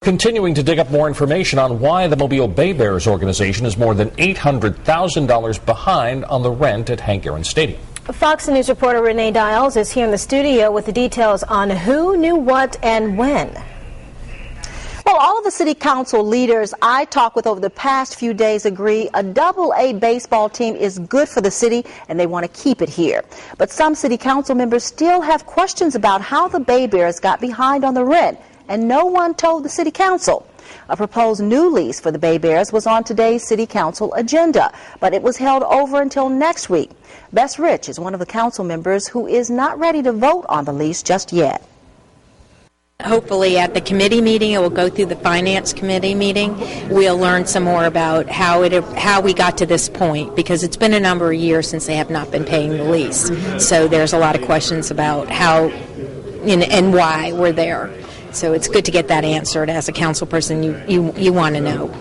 Continuing to dig up more information on why the Mobile BayBears organization is more than $800,000 behind on the rent at Hank Aaron Stadium. Fox News reporter Renee Dials is here in the studio with the details on who knew what and when. Well, all of the city council leaders I talked with over the past few days agree a AA baseball team is good for the city and they want to keep it here. But some city council members still have questions about how the BayBears got behind on the rent, and no one told the city council. A proposed new lease for the BayBears was on today's city council agenda, but it was held over until next week. Bess Rich is one of the council members who is not ready to vote on the lease just yet. Hopefully at the committee meeting, it will go through the finance committee meeting. We'll learn some more about how we got to this point, because it's been a number of years since they have not been paying the lease. So there's a lot of questions about how and why we're there. So it's good to get that answered. As a council person, you want to know.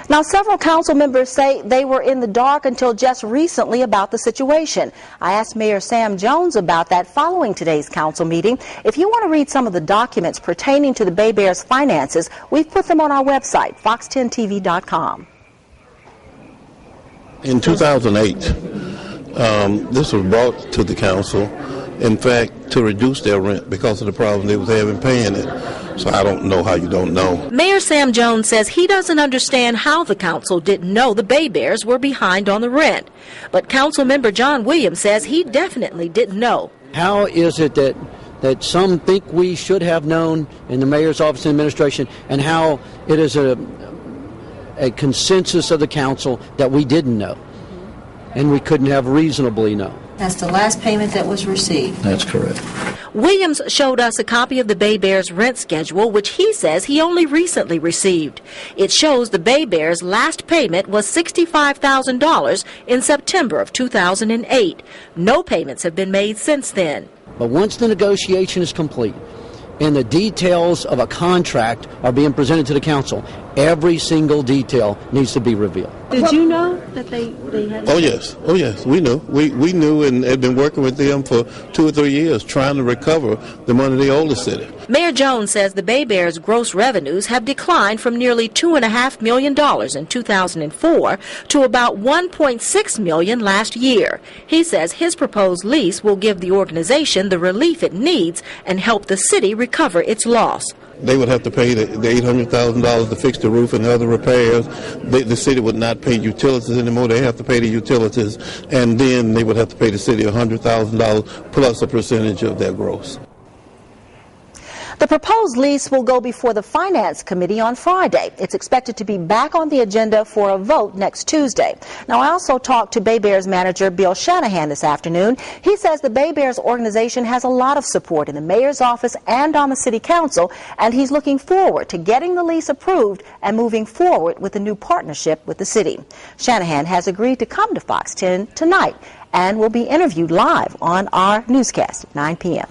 Now, several council members say they were in the dark until just recently about the situation. I asked Mayor Sam Jones about that following today's council meeting. If you want to read some of the documents pertaining to the BayBears finances, we've put them on our website, fox10tv.com. In 2008, this was brought to the council, in fact, to reduce their rent because of the problem they was having paying it. So I don't know how you don't know. Mayor Sam Jones says he doesn't understand how the council didn't know the BayBears were behind on the rent. But council member John Williams says he definitely didn't know. How is it that some think we should have known in the mayor's office and administration, and how it is a consensus of the council that we didn't know and we couldn't have reasonably known? That's the last payment that was received. That's correct. Williams showed us a copy of the BayBears rent schedule, which he says he only recently received. It shows the BayBears' last payment was $65,000 in September of 2008. No payments have been made since then. But once the negotiation is complete and the details of a contract are being presented to the council, every single detail needs to be revealed. Did you know that they had? Oh yes, we knew. We knew and had been working with them for 2 or 3 years trying to recover the money they owe the city. Mayor Jones says the BayBears' gross revenues have declined from nearly $2.5 million in 2004 to about $1.6 million last year. He says his proposed lease will give the organization the relief it needs and help the city recover its loss. They would have to pay the $800,000 to fix the roof and other repairs. The city would not pay utilities anymore. They have to pay the utilities, and then they would have to pay the city $100,000 plus a percentage of their gross. The proposed lease will go before the Finance Committee on Friday. It's expected to be back on the agenda for a vote next Tuesday. Now, I also talked to BayBears manager Bill Shanahan this afternoon. He says the BayBears organization has a lot of support in the mayor's office and on the city council, and he's looking forward to getting the lease approved and moving forward with a new partnership with the city. Shanahan has agreed to come to Fox 10 tonight and will be interviewed live on our newscast at 9 p.m.